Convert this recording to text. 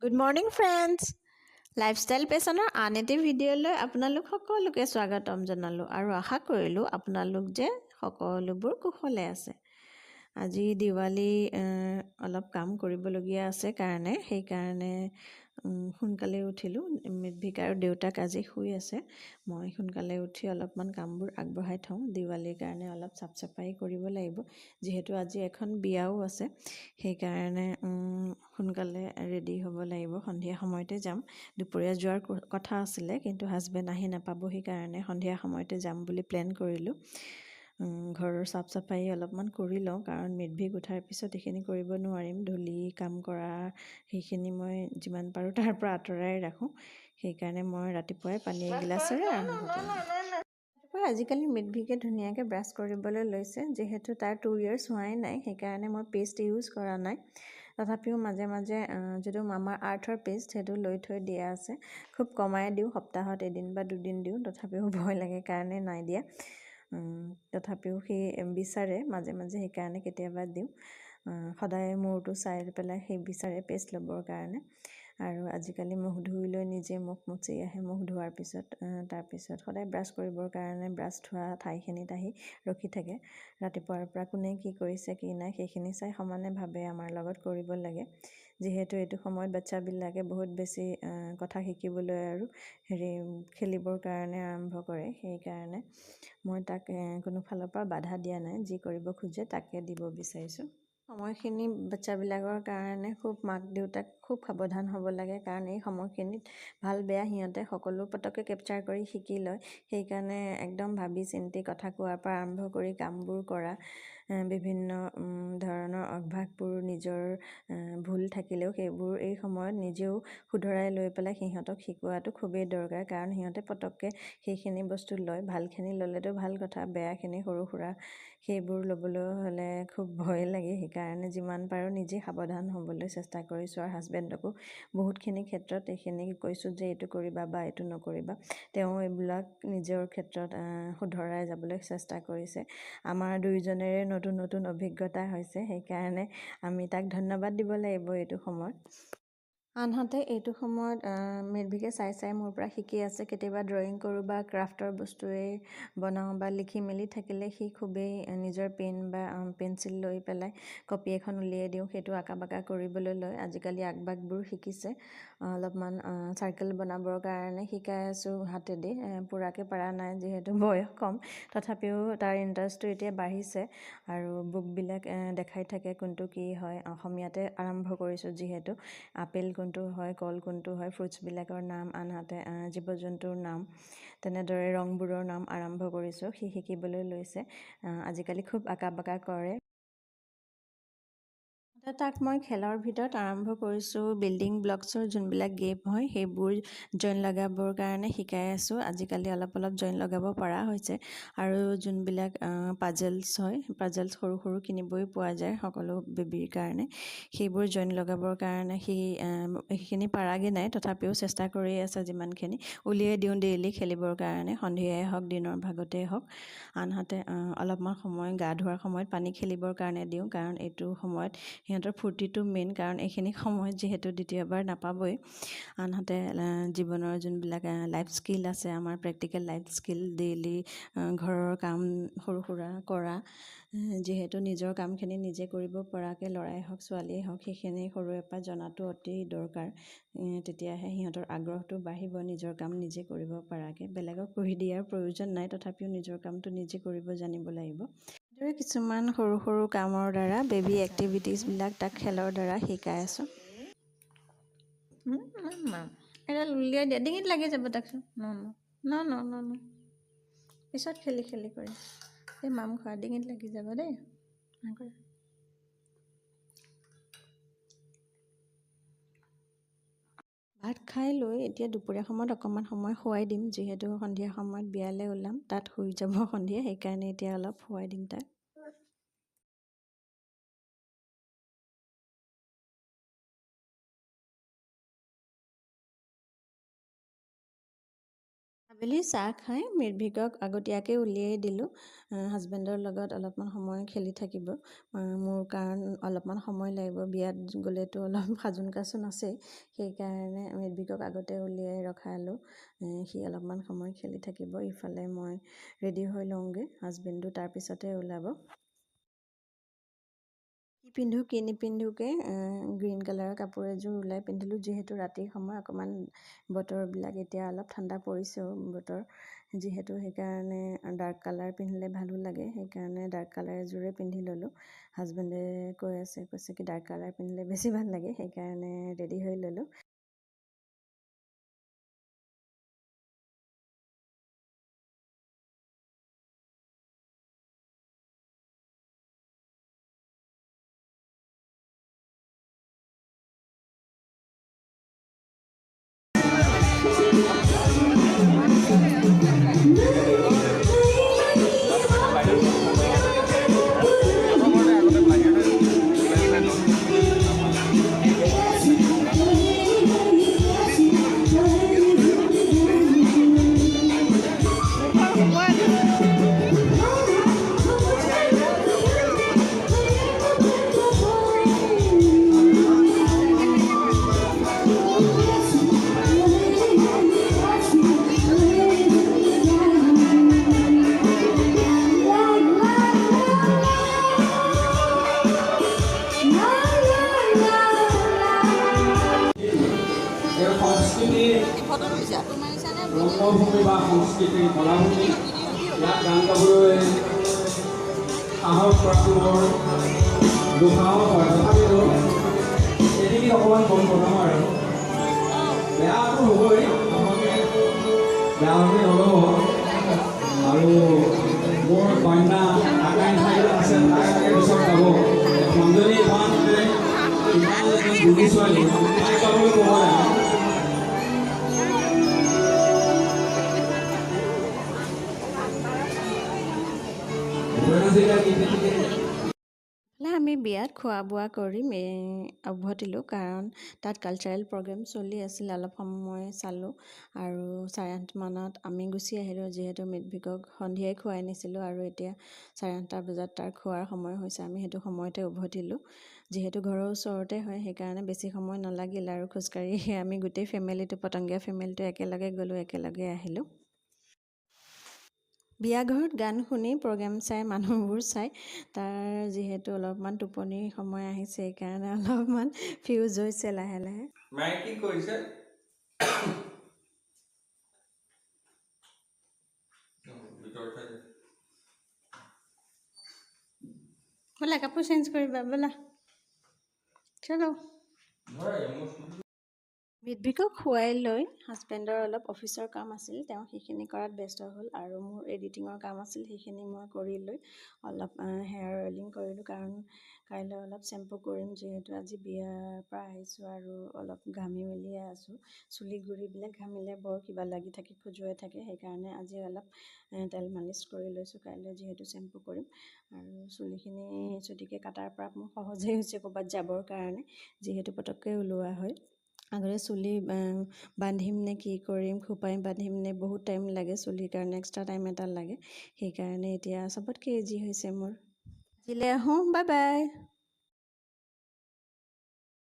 Good morning friends. Lifestyle পেচনৰ আন এটি ভিডিঅ'লৈ আপোনালোক সকলোকে স্বাগতম জনালোঁ আৰু আশা কৰিলোঁ আপোনালোক যে সকলোবোৰ কুশলে আছে। আজি দিৱালী অলপ কাম কৰিবলগীয়া আছে কাৰণে সেইকাৰণে সোনকালে উঠিলোঁ। মিতভিক আৰু দেউতাক আজি শুই আছে। মই সোনকালে উঠি অলপমান কামবোৰ আগবঢ়াই থওঁ। দিৱালীৰ কাৰণে অলপ চাফ চাফাই কৰিব লাগিব, যিহেতু আজি এখন বিয়াও আছে। সেইকাৰণে সোনকালে ৰেডি হ'ব লাগিব। সন্ধিয়া সময়তে যাম। দুপৰীয়া যোৱাৰ কথা আছিলে, কিন্তু হাজবেণ্ড আহি নাপাবহি কাৰণে সন্ধিয়া সময়তে যাম বুলি প্লেন কৰিলোঁ। ঘৰৰ চাফ চাফাই অলপমান কৰি লওঁ, কাৰণ মিতভিক উঠাৰ পিছত এইখিনি কৰিব নোৱাৰিম। ধূলি কাম কৰা সেইখিনি মই যিমান পাৰোঁ তাৰ পৰা আঁতৰাই ৰাখোঁ। সেইকাৰণে মই ৰাতিপুৱাই পানী এগিলাচেৰে আৰম্ভ কৰোঁ। আজিকালি মিতভিকে ধুনীয়াকৈ ব্ৰাছ কৰিবলৈ লৈছে। যিহেতু তাৰ 2 years হোৱাই নাই, সেইকাৰণে মই পেষ্ট ইউজ কৰা নাই। তথাপিও মাজে মাজে যিটো মামাৰ আৰ্থৰ পেষ্ট সেইটো লৈ থৈ দিয়া আছে। খুব কমাই দিওঁ, সপ্তাহত এদিন বা 2 দিন দিওঁ। তথাপিও ভয় লাগে কাৰণে নাই দিয়া। তথাপিও সি বিচাৰে মাজে মাজে, সেইকাৰণে কেতিয়াবা দিওঁ। সদায় মূৰটো চাই পেলাই সেই বিচাৰে পেষ্ট ল'বৰ কাৰণে। আৰু আজিকালি মুখ ধুই লৈ নিজে মুখ মুচি আহে। মুখ ধোৱাৰ পিছত তাৰপিছত সদায় ব্ৰাছ কৰিবৰ কাৰণে ব্ৰাছ থোৱা ঠাইখিনিত আহি ৰখি থাকে। ৰাতিপুৱাৰ পৰা কোনে কি কৰিছে কি নাই সেইখিনি চাই সমানে ভাবে আমাৰ লগত কৰিব লাগে। যিহেতু এইটো সময়ত বাচ্চাবিলাকে বহুত বেছি কথা শিকিবলৈ আৰু খেলিবৰ কাৰণে আৰম্ভ কৰে। সেইকাৰণে মই তাক কোনো ফালৰ পৰা বাধা দিয়া নাই। যি কৰিব খোজে তাকে দিব বিচাৰিছোঁ। সময়খিনি বাচ্চাবিলাকৰ কাৰণে মাক দেউতাক খুব সাৱধান হ'ব লাগে, কাৰণ এই সময়খিনিত ভাল বেয়া সিহঁতে সকলো পটককৈ কেপচাৰ কৰি শিকি লয়। সেইকাৰণে একদম ভাবি চিন্তি কথা কোৱাৰ পৰা আৰম্ভ কৰি কামবোৰ কৰা, বিভিন্ন ধৰণৰ অভ্যাসবোৰ নিজৰ ভুল থাকিলেও সেইবোৰ এই সময়ত নিজেও শুধৰাই লৈ পেলাই সিহঁতক শিকোৱাটো খুবেই দৰকাৰ। কাৰণ সিহঁতে পটককৈ সেইখিনি বস্তু লয়। ভালখিনি ল'লেতো ভাল কথা, বেয়াখিনি সৰু সুৰা সেইবোৰ ল'বলৈ হ'লে খুব ভয় লাগে। সেইকাৰণে যিমান পাৰোঁ নিজে সাৱধান হ'বলৈ চেষ্টা কৰিছোঁ। আৰু হাজবেণ্ডকো বহুতখিনি ক্ষেত্ৰত এইখিনি কৈছোঁ যে এইটো কৰিবা বা এইটো নকৰিবা। তেওঁ এইবিলাক নিজৰ ক্ষেত্ৰত শুধৰাই যাবলৈ চেষ্টা কৰিছে। আমাৰ দুয়োজনেৰে নতুন নতুন অভিজ্ঞতা হৈছে, সেইকাৰণে আমি তাক ধন্যবাদ দিব লাগিব এইটো সময়ত। আনহাতে এইটো সময়ত মিতভিকে চাই চাই মোৰ পৰা শিকি আছে। কেতিয়াবা ড্ৰয়িং কৰোঁ বা ক্ৰাফ্টৰ বস্তুৱেই বনাওঁ বা লিখি মেলি থাকিলে সি খুবেই নিজৰ পেন বা পেঞ্চিল লৈ পেলাই কপি এখন উলিয়াই দিওঁ, সেইটো আঁকা বাকা কৰিবলৈ লয়। আজিকালি আঁকবাকবোৰ শিকিছে। অলপমান চাৰ্কেল বনাবৰ কাৰণে শিকাই আছোঁ হাতেদি। পূৰাকৈ পৰা নাই যিহেতু বয়স কম, তথাপিও তাৰ ইণ্টাৰেষ্টটো এতিয়া বাঢ়িছে। আৰু বুকবিলাক দেখাই থাকে কোনটো কি হয়। অসমীয়াতে আৰম্ভ কৰিছোঁ, যিহেতু আপেল কোনটো হয়, কল কোনটো হয়, ফ্ৰুটছবিলাকৰ নাম, আনহাতে জীৱ জন্তুৰ নাম, তেনেদৰে ৰংবোৰৰ নাম আৰম্ভ কৰিছোঁ। সি শিকিবলৈ লৈছে। আজিকালি খুব আঁকা বাকা কৰে। তাক মই খেলৰ ভিতৰত আৰম্ভ কৰিছোঁ বিল্ডিং ব্লকছৰ যোনবিলাক গেম হয় সেইবোৰ জইন লগাবৰ কাৰণে শিকাই আছোঁ। আজিকালি অলপ অলপ জইন লগাব পৰা হৈছে। আৰু যোনবিলাক পাজলছ হয়, পাজলছ সৰু সৰু কিনিবই পোৱা যায় সকলো বেবীৰ কাৰণে, সেইবোৰ জইন লগাবৰ কাৰণে সেইখিনি পাৰাগৈ নাই। তথাপিও চেষ্টা কৰি আছে যিমানখিনি। উলিয়াই দিওঁ ডেইলি খেলিবৰ কাৰণে, সন্ধিয়াই হওক দিনৰ ভাগতেই হওক। আনহাতে অলপমান সময় গা ধোৱাৰ সময়ত পানী খেলিবৰ কাৰণে দিওঁ, কাৰণ এইটো সময়ত সিহঁতৰ ফূৰ্তিটো মেইন, কাৰণ এইখিনি সময়ত যিহেতু দ্বিতীয়বাৰ নাপাবই। আনহাতে জীৱনৰ যোনবিলাক লাইফ স্কিল আছে, আমাৰ প্ৰেক্টিকেল লাইফ স্কিল, ডেইলি ঘৰৰ কাম সৰু সুৰা কৰা, যিহেতু নিজৰ কামখিনি নিজে কৰিব পৰাকৈ ল'ৰাই হওক ছোৱালীয়ে হওক সেইখিনি সৰুৰে পৰা জনাটো অতি দৰকাৰ। তেতিয়াহে সিহঁতৰ আগ্ৰহটো বাঢ়িব নিজৰ কাম নিজে কৰিব পৰাকৈ। বেলেগক কৰি দিয়াৰ প্ৰয়োজন নাই, তথাপিও নিজৰ কামটো নিজে কৰিব জানিব লাগিব। দৰে কিছুমান সৰু সৰু কামৰ দ্বাৰা বেবী এক্টিভিটিছবিলাক তাক খেলৰ দ্বাৰা শিকাই আছোঁ। এডাল উলিয়াই দিয়া, ডিঙিত লাগি যাব তাকচোন। ন পিছত খেলি কৰি এই মাম খোৱা, ডিঙিত লাগি যাব দেই। ভাত খাই লৈ এতিয়া দুপৰীয়া সময়ত অকণমান সময় শুৱাই দিম, যিহেতু সন্ধিয়া সময়ত বিয়ালৈ ওলাম, তাত শুই যাব সন্ধিয়া। সেইকাৰণে এতিয়া অলপ শুৱাই দিম তাক। আবেলি চাহ খাই মিৰ্ভিকক আগতীয়াকৈ উলিয়াই দিলোঁ। হাজবেণ্ডৰ লগত অলপমান সময় খেলি থাকিব। মোৰ কাৰণ অলপমান সময় লাগিব, বিয়াত গ'লেতো অলপ সাজোন কাচোন আছেই। সেইকাৰণে মিৰ্ভিকক আগতে উলিয়াই ৰখালোঁ। সি অলপমান সময় খেলি থাকিব, ইফালে মই ৰেডি হৈ লওঁগৈ। হাজবেণ্ডো তাৰপিছতে ওলাব। কি পিন্ধোঁ কি নিপিন্ধোকৈ গ্ৰীণ কালাৰৰ কাপোৰ এযোৰ ওলাই পিন্ধিলোঁ, যিহেতু ৰাতিৰ সময় অকণমান বতৰবিলাক এতিয়া অলপ ঠাণ্ডা পৰিছেও বতৰ, যিহেতু সেইকাৰণে ডাৰ্ক কালাৰ পিন্ধিলে ভালো লাগে। সেইকাৰণে ডাৰ্ক কালাৰ এযোৰে পিন্ধি ল'লোঁ। হাজবেণ্ডে কৈছে কি ডাৰ্ক কালাৰ পিন্ধিলে বেছি ভাল লাগে, সেইকাৰণে ৰেডি হৈ ল'লোঁ। ৰংগভূমি বা সংস্কৃতিৰ কলাভূমি, ইয়াত গান গাবলৈ সাহস কৰাটো বৰ দুঃসাহস হয়। তথাপিতো এদিকে অকণমান কম বনাম আৰু বেয়াটো হ'বই, বেয়া হ'লে নল'ব। আৰু মোৰ কন্যা আকাংক্ষা আছে, তাই পিছত গাব। মানুহজনী ইমান বুজি ছোৱালী, তাই গাবলৈ ক'ব লাগে। আমি বিয়াত খোৱা বোৱা কৰি উভতিলোঁ, কাৰণ তাত কালচাৰেল প্ৰগ্ৰেম চলি আছিল। অলপ সময় চালোঁ আৰু 8:30 মানত আমি গুচি আহিলোঁ, যিহেতু মিৰ্ভিকক সন্ধিয়াই খুৱাই নিছিলোঁ আৰু এতিয়া 8:30 বজাত তাৰ খোৱাৰ সময় হৈছে। আমি সেইটো সময়তে উভতিলোঁ, যিহেতু ঘৰৰ ওচৰতে হয়, সেইকাৰণে বেছি সময় নালাগিল আৰু খোজকাঢ়ি আমি গোটেই ফেমিলিটো, পতংগীয়া ফেমিলিটো একেলগে গ'লোঁ, একেলগে আহিলোঁ। বিয়া ঘৰত গান শুনি প্ৰগ্ৰেম চাই মানুহবোৰ চাই তাৰ যিহেতু অলপমান টোপনিৰ সময় আহিছে, সেইকাৰণে অলপমান ফিউজ হৈছে লাহে লাহে। মায়ে কি কৰিছে? ব'লা কাপোৰ চেঞ্জ কৰিবা, ব'লা চলো। মিৰ্ভিকক খুৱাই লৈ হাজবেণ্ডৰ অলপ অফিচৰ কাম আছিল, তেওঁ সেইখিনি কৰাত ব্যস্ত হ'ল আৰু মোৰ এডিটিঙৰ কাম আছিল, সেইখিনি মই কৰি লৈ অলপ হেয়াৰ অইলিং কৰিলোঁ, কাৰণ কাইলৈ অলপ চেম্পু কৰিম, যিহেতু আজি বিয়াৰ পৰা আহিছোঁ আৰু অলপ ঘামি মেলিয়ে আছোঁ। চুলি গুৰিবিলাক ঘামিলে বৰ কিবা লাগি থাকে, খজুৱাই থাকে, সেইকাৰণে আজি অলপ তেল মালিচ কৰি লৈছোঁ, কাইলৈ যিহেতু চেম্পু কৰিম। আৰু চুলিখিনি চুটিকৈ কাটাৰ পৰা মোৰ সহজেই হৈছে ক'ৰবাত যাবৰ কাৰণে, যিহেতু পটককৈ ওলোৱা হয়। আগতে চুলি বান্ধিম নে কি কৰিম, খোপাই বান্ধিম নে, বহুত টাইম লাগে চুলিৰ কাৰণে, এক্সট্ৰা টাইম এটা লাগে। সেইকাৰণে এতিয়া চবতকৈ ইজি হৈছে মোৰ। আজিলৈ আহোঁ, বাই বাই।